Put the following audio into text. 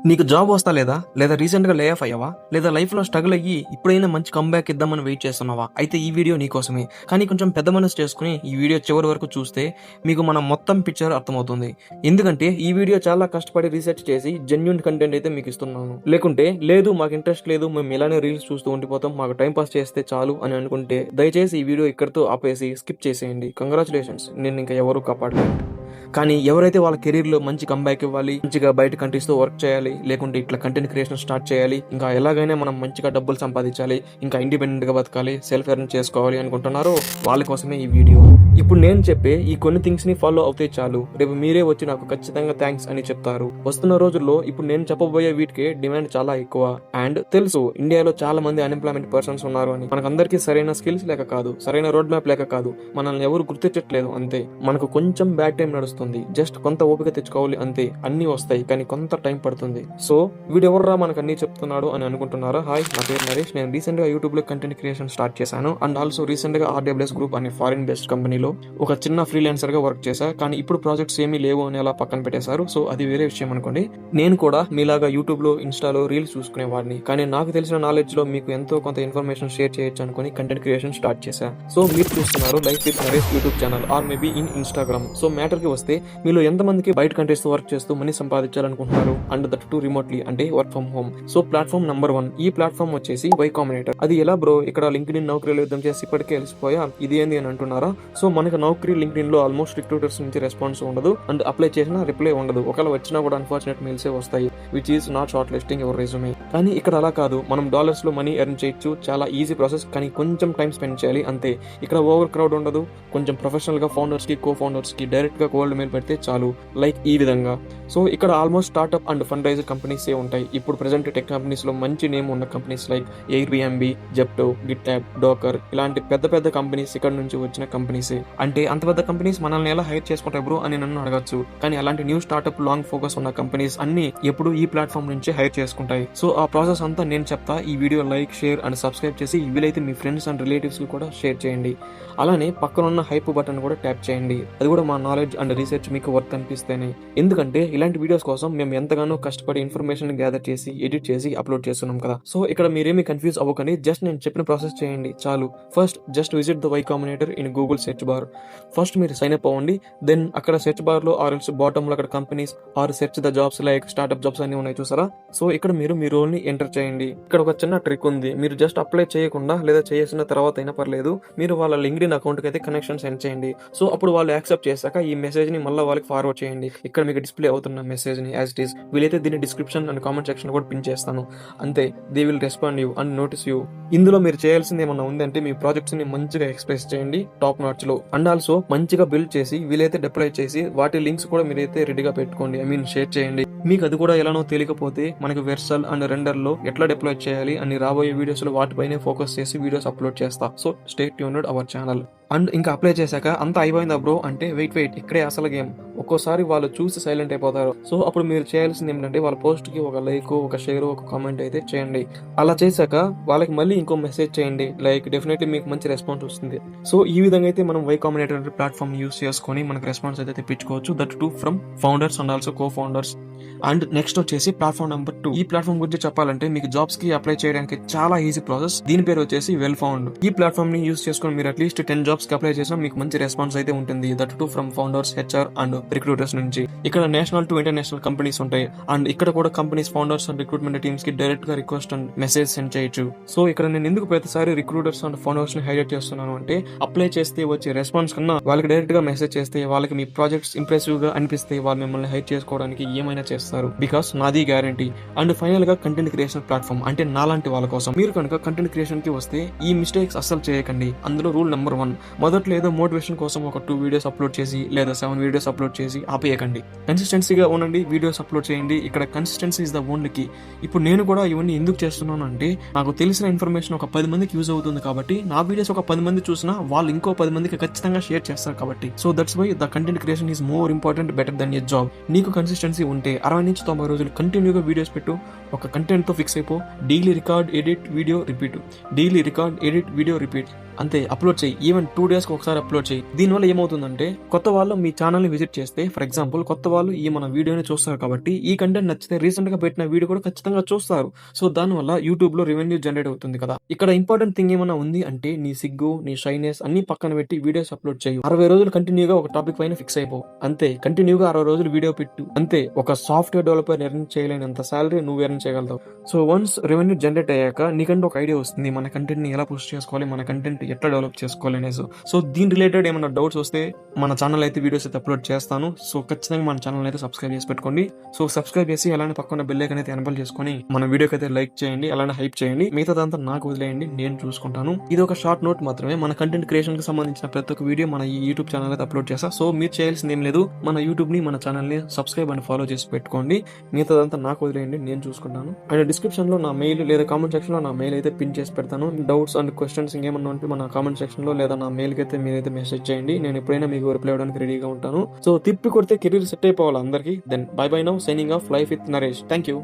నీకు జాబ్ వస్తా లేదా రీసెంట్గా లే ఆఫ్ అయ్యావా, లేదా లైఫ్లో స్ట్రగుల్ అయ్యి ఇప్పుడైనా మంచి కంబ్యాక్ ఇద్దామని వెయిట్ చేస్తున్నావా? అయితే ఈ వీడియో నీకోసమే. కానీ కొంచెం పెద్ద మనసు చేసుకుని ఈ వీడియో చివరి వరకు చూస్తే మీకు మన మొత్తం పిక్చర్ అర్థమవుతుంది. ఎందుకంటే ఈ వీడియో చాలా కష్టపడి రీసెర్చ్ చేసి జెన్యూన్ కంటెంట్ అయితే మీకు ఇస్తున్నాను. లేకుంటే లేదు మాకు ఇంట్రెస్ట్ లేదు, మేము ఇలానే రీల్స్ చూస్తూ ఉండిపోతాం, మాకు టైం పాస్ చేస్తే చాలు అని అనుకుంటే దయచేసి ఈ వీడియో ఇక్కడితో ఆపేసి స్కిప్ చేసేయండి. కంగ్రాచులేషన్స్, నేను ఇంకా ఎవరు కాపాడలేదు. కానీ ఎవరైతే వాళ్ళ కెరీర్లో మంచి కంబ్యాక్ ఇవ్వాలి, మంచిగా బయట కంట్రీస్తో వర్క్ చేయాలి, లేకుంటే ఇట్లా కంటెంట్ క్రియేషన్ స్టార్ట్ చేయాలి, ఇంకా ఎలాగైనా మనం మంచిగా డబ్బులు సంపాదించాలి, ఇంకా ఇండిపెండెంట్గా బతకాలి, సెల్ఫ్ ఎర్న్ చేసుకోవాలి అనుకుంటున్నారో వాళ్ళ కోసమే ఈ వీడియో. ఇప్పుడు నేను చెప్పే ఈ కొన్ని థింగ్స్ ని ఫాలో అవుతే చాలు, రేపు మీరే వచ్చి నాకు ఖచ్చితంగా థ్యాంక్స్ అని చెప్తారు. వస్తున్న రోజుల్లో ఇప్పుడు నేను చెప్పబోయే వీటికి డిమాండ్ చాలా ఎక్కువ. అండ్ తెలుసు ఇండియాలో చాలా మంది అన్ఎంప్లాయ్మెంట్ పర్సన్స్ ఉన్నారు అని. మనకందరికీ సరైన స్కిల్స్ లేక కాదు, సరైన రోడ్ మ్యాప్ లేక కాదు, మనల్ని ఎవరు గుర్తించట్లేదు అంతే. మనకు కొంచెం బ్యాడ్ టైం నడుస్తుంది, జస్ట్ కొంత ఓపిక తెచ్చుకోవాలి అంతే. అన్ని వస్తాయి కానీ కొంత టైం పడుతుంది. సో వీడెవర్రా మనకు అన్ని చెప్తున్నాడు అని అనుకుంటున్నారా? హాయ్, నా పేరు నరేష్. నేను రీసెంట్ గా యూట్యూబ్ లో కంటెంట్ క్రియేషన్ స్టార్ట్ చేశాను. అండ్ ఆల్సో రీసెంట్ గా RWS గ్రూప్ అనే ఫారిన్ బేస్డ్ కంపెనీలో ఒక చిన్న ఫ్రీలాన్సర్ గా వర్క్ చేశా. కానీ ఇప్పుడు ప్రాజెక్ట్స్ ఏమీ లేవు అని అలా పక్కన పెట్టేశారు. సో అది వేరే విషయం అనుకోండి. నేను కూడా మీలాగా యూట్యూబ్ లో, ఇన్స్టాలో రీల్స్ చూసుకునేవాడిని. కానీ నాకు తెలిసిన నాలెడ్జ్ లో మీకు ఎంతో కొంత ఇన్ఫర్మేషన్ షేర్ చేయొచ్చు అనుకుని కంటెంట్ క్రియేషన్ స్టార్ట్ చేశా. సో మీరు చూస్తున్నారు life with Naresh YouTube channel, or maybe in Instagram. So matter కి వస్తే మీలో ఎంతమందికి బయట కంట్రీస్ తో వర్క్ చేస్తూ మనీ సంపాదించాలనుకుంటున్నారు, అండ్ దట్ టు రిమోట్లీ, అంటే work from home. So platform number 1 ఈ ప్లాట్ఫామ్ వచ్చేసి Y Combinator. అది ఎలా బ్రో, ఇక్కడ లింక్డ్ఇన్ నౌకరీలో యుద్ధం చేసి ఇప్పటికే వెళ్ళిపోయా, ఇది ఏంది అని అంటున్నారా? సో మనకు నౌకరీ లింక్డ్ఇన్ లో ఆల్మోస్ట్ రిక్రూటర్స్ నుంచి రెస్పాన్స్ ఉండదు, అండ్ అప్లై చేసినా రిప్లై ఉండదు. ఒకవేళ వచ్చినా కూడా అన్ఫార్చునేట్ మెయిల్సే వస్తాయి, which is not short listing your resume. కానీ ఇక్కడ అలా కాదు, మనం డాలర్స్ లో మనీ ఎర్న్ చేయొచ్చు. చాలా ఈజీ ప్రాసెస్, కానీ కొంచెం టైం స్పెండ్ చేయాలి అంతే. ఇక్కడ ఓవర్ క్రౌడ్ ఉండదు. కొంచెం ప్రొఫెషనల్ గా ఫౌండర్స్ కి, కో ఫౌండర్స్ కి డైరెక్ట్ గా కోల్డ్ మెయిల్ పెడితే చాలు, లైక్ ఈ విధంగా. సో ఇక్కడ almost startup and fund raiser companies ఏ ఉంటాయి. ఇప్పుడు ప్రెసెంట్ టెక్ కంపెనీస్ లో మంచి నేమ్ ఉన్న companies like Airbnb, Zepto, GitLab, Docker ఇలాంటి పెద్ద పెద్ద కంపెనీస్ ఇక్కడ నుంచి వచ్చిన కంపెనీస్. అంటే అంత పెద్ద కంపెనీస్ మనల్ని ఎలా హైర్ చేసుకుంటాయి బ్రో అని నన్ను అడగచ్చు. కానీ అలాంటి న్యూ స్టార్ట్అప్, లాంగ్ ఫోకస్ ఉన్న కంపెనీస్ అన్ని ఎప్పుడు ఈ ప్లాట్ఫామ్ నుంచి హైర్ చేసుకుంటాయి. సో ఆ ప్రాసెస్ అంతా నేను చెప్తా. ఈ video like, share and subscribe చేసి వీలైతే మీ ఫ్రెండ్స్ అండ్ రిలేటివ్స్ కూడా షేర్ చేయండి. అలానే పక్కన ఉన్న హైప్ బటన్ కూడా ట్యాప్ చేయండి. అది కూడా మా నాలెడ్జ్ అండ్ రీసెర్చ్ మీకు వర్త్ అనిపిస్తేనే. ఎందుకంటే ఇలాంటి వీడియోస్ కోసం మేము ఎంతగానో కష్టపడి ఇన్ఫర్మేషన్ గ్యాదర్ చేసి, ఎడిట్ చేసి అప్లోడ్ చేస్తున్నాం కదా. సో ఇక్కడ మీరేమి కన్ఫ్యూజ్ అవ్వకండి, జస్ట్ నేను చెప్పిన ప్రాసెస్ చేయండి చాలు. First just visit the Y Combinator in Google search bar. First మీరు సైన్ అప్ అవ్వండి. దెన్ అక్కడ సెర్చ్ బార్ లో ఆర్ బాటమ్ లో అక్కడ companies or search the jobs like startup jobs అన్ని ఉన్నాయి చూసారా. సో ఇక్కడ మీరు మీ రోల్ ని ఎంటర్ చేయండి. ఇక్కడ ఒక చిన్న ట్రిక్ ఉంది. మీరు జస్ట్ అప్లై చేయకుండా లేదా చేసిన తర్వాత అయినా పర్లేదు, మీరు వాళ్ళ లింక్డ్ఇన్ అకౌంట్ కి అయితే కనెక్షన్ సెండ్ చేయండి. సో అప్పుడు వాళ్ళు యాక్సెప్ట్ చేశాక ఈ మెసేజ్ ని మళ్ళీ వాళ్ళకి ఫార్వర్డ్ చేయండి. ఇక్కడ మీకు డిస్ప్లే అవుతున్న మెసేజ్ ని యాజ్ ఇట్ ఈస్. వీలైతే దీన్ని డిస్క్రిప్షన్ అండ్ కామెంట్ సెక్షన్ కూడా పిన్ చేస్తాను. అంతే, they will respond you and notice you. ఇందులో మీరు చేయాల్సింది ఏమన్నా ఉందంటే మీ ప్రాజెక్ట్స్ ని మంచిగా ఎక్స్ప్రెస్ చేయండి టాప్ నాచ్ లో. అండ్ ఆల్సో మంచిగా బిల్డ్ చేసి వీలైతే డిప్లాయ్ చేసి వాటి లింక్స్ కూడా మీరైతే రెడీగా పెట్టుకోండి, ఐ మీన్ షేర్ చేయండి. మీకు అది కూడా ఎలానో తెలియకపోతే మనకి వెర్సల్ అండ్ రెండర్ లో ఎట్లా డిప్లాయ్ చేయాలి అని రాబోయే వీడియోస్ లో వాటిపైనే ఫోకస్ చేసి వీడియోస్ అప్లోడ్ చేస్తా. So stay tuned our channel. And ఇంకా అప్లై చేశాక అంతా అయిపోయిందా బ్రో అంటే వెయిట్ ఇక్కడే అసలు గేమ్. ఒక్కోసారి వాళ్ళు చూసి సైలెంట్ అయిపోతారు. సో అప్పుడు మీరు చేయాల్సింది ఏంటంటే వాళ్ళ పోస్ట్ కి ఒక లైక్, ఒక షేర్, ఒక కామెంట్ అయితే చేయండి. అలా చేశాక వాళ్ళకి మళ్ళీ ఇంకో మెసేజ్ చేయండి, లైక్ డెఫినెట్లీ మీకు మంచి రెస్పాన్స్ వస్తుంది. సో ఈ విధంగా అయితే మనం Y Combinator ప్లాట్ఫామ్ యూస్ చేసుకొని మనకు రెస్పాన్స్ అయితే తెప్పించుకోవచ్చు, that too from founders and also co founders. And next వచ్చేసి ప్లాట్ఫామ్ నెంబర్ 2. ఈ ప్లాట్ఫామ్ గురించి చెప్పాలంటే మీకు జాబ్స్ కి అప్లై చేయడానికి చాలా ఈజీ ప్రాసెస్. దీని పేరు వచ్చేసి వెల్ ఫౌండ్. ఈ ప్లాట్ఫామ్ ని యూస్ చేసుకుని మీరు అట్లీస్ట్ 10 జాబ్స్ కి అప్లై చేసినా మీకు మంచి రెస్పాన్స్ అయితే ఉంటుంది, that too from founders, HR and recruiters నుంచి. ఇక్కడ నేషనల్ టు ఇంటర్నేషనల్ కంపెనీస్ ఉంటాయి. అండ్ ఇక్కడ కూడా companies, founders and recruitment teams కి డైరెక్ట్ గా రిక్వెస్ట్ అండ్ మెసేజ్ సెండ్ చేయొచ్చు. సో ఇక్కడ నేను ఎందుకు ప్రతిసారి రిక్రూటర్స్ అండ్ ఫౌండర్స్ ని హైలైట్ చేస్తున్నాను అంటే, అప్లై చేస్తే వచ్చే రెస్పాన్స్ కన్నా వాళ్ళకి డైరెక్ట్ గా మెసేజ్ చేస్తే, వాళ్ళకి మీ ప్రాజెక్ట్స్ ఇంప్రెసివ్ గా అనిపిస్తే వాళ్ళు మిమ్మల్ని హైర్ చేసుకోవడానికి ఏమైనా చేస్తారు, బికాస్ నాది గ్యారంటీ. అండ్ ఫైనల్ గా కంటెంట్ క్రియేషన్ ప్లాట్ఫామ్ అంటే నాలాంటి వాళ్ళ కోసం. మీరు కనుక కంటెంట్ క్రియేషన్ కి వస్తే ఈ మిస్టేక్స్ అస్సలు చేయకండి. అందులో రూల్ నెంబర్ 1, మొదట్లో ఏదో మోటివేషన్ కోసం ఒక 2 వీడియోస్ అప్లోడ్ చేసి లేదా 7 వీడియోస్ అప్లోడ్ చేసి ఆపేయకండి. కన్సిస్టెన్సీగా ఉండండి, వీడియోస్ అప్లోడ్ చేయండి. ఇక్కడ consistency is the only key. ఇప్పుడు నేను కూడా ఇవన్నీ ఎందుకు చేస్తున్నాను అంటే, నాకు తెలిసిన ఇన్ఫర్మేషన్ ఒక 10 మందికి యూజ్ అవుతుంది కాబట్టి, నా వీడియోస్ ఒక 10 మంది చూసినా వాళ్ళు ఇంకో 10 మందికి ఖచ్చితంగా షేర్ చేస్తారు కాబట్టి. So that's why the content creation is more important, better than a job. నీకు కన్సిస్టెన్సీ ఉంటే 60 నుంచి 90 రోజులు కంటిన్యూగా వీడియోస్ పెట్టు. ఒక కంటెంట్ తో ఫిక్స్ అయిపో. Daily record, edit, video repeat. Daily record, edit, video repeat. అంతే అప్లోడ్ చేయి. ఈవెన్ 2 డేస్కి ఒకసారి అప్లోడ్ చేయి. దీనివల్ల ఏమవుతుందంటే కొత్త వాళ్ళు మీ ఛానల్ని విజిట్ చేస్తే, ఫర్ ఎగ్జాంపుల్ కొత్త వాళ్ళు ఈ మన వీడియోని చూస్తారు కాబట్టి ఈ కంటెంట్ నచ్చితే రీసెంట్ గా పెట్టిన వీడియో కూడా ఖచ్చితంగా చూస్తారు. సో దానివల్ల యూట్యూబ్ లో రెవెన్యూ జనరేట్ అవుతుంది కదా. ఇక్కడ ఇంపార్టెంట్ థింగ్ ఏమైనా ఉంది అంటే నీ సిగ్గు, నీ షైనెస్ అన్ని పక్కన పెట్టి వీడియోస్ అప్లోడ్ చేయు. 60 రోజులు కంటిన్యూగా ఒక టాపిక్ పైన ఫిక్స్ అయిపో. అంతే, కంటిన్యూగా 60 రోజులు వీడియో పెట్టు. అంతే, ఒక సాఫ్ట్వేర్ డెవలపర్ ఎర్న్ చేయలేనంత సాలరీ నువ్వు ఎర్న్ చేయగలుగుతావు. సో వన్స్ రెవెన్యూ జనరేట్ అయ్యాక నీకంటే ఒక ఐడియా వస్తుంది, మన కంటెంట్ ని ఎలా పుష్ చేసుకోవాలి, మన కంటెంట్ ఎట్లా డెవలప్ చేసుకోవాలి అనేసి. సో దీని రిలేటెడ్ ఏమైనా డౌట్స్ వస్తే మన ఛానల్ అయితే వీడియోస్ అయితే అప్లోడ్ చేస్తాను. సో ఖచ్చితంగా మన ఛానల్ అయితే సబ్స్క్రైబ్ చేసి పెట్టుకోండి. సో సబ్స్క్రైబ్ చేసి అలానే పక్కన బెల్ ఐకాన్ అయితే ఎనబుల్ చేసుకొని మన వీడియోకి అయితే లైక్ చేయండి, అలానే హైప్ చేయండి. మిగతాదంతా నాకు వదిలేయండి, నేను చూసుకుంటాను. ఇది ఒక షార్ట్ నోట్ మాత్రమే. మన కంటెంట్ క్రియేషన్ కి సంబంధించిన ప్రతి ఒక్క వీడియో మన ఈ యూట్యూబ్ ఛానల్ అయితే అప్లోడ్ చేస్తా. సో మీరు చేయాల్సింది ఏం లేదు, మన యూట్యూబ్ ని, మన ఛానల్ ని సబ్స్క్రైబ్ అండ్ ఫాలో చేసి పెట్టుకోండి. మిగతాదంతా నాకు వదిలేయండి, నేను చూసుకుంటాను. అండ్ డిస్క్రిప్షన్ లో నా మెయిల్ లేదా కామెంట్ సెక్షన్ లో నా మెయిల్ అయితే పిన్ చేసి పెడతాను. డౌట్స్ అండ్ క్వశ్చన్స్ ఇంకేమన్నా ఉంటే మన కామెంట్ సెక్షన్ లో లేదా నా మెయిల్ కి అయితే మీరైతే మెసేజ్ చేయండి. నేను ఎప్పుడైనా మీకు రిప్లై ఇవ్వడానికి రెడీగా ఉంటాను. సో తిప్పి కొడితే కెరీర్ సెట్ అయిపోవాలి అందరికి. Then bye bye now, signing off, life with Naresh. Thank you.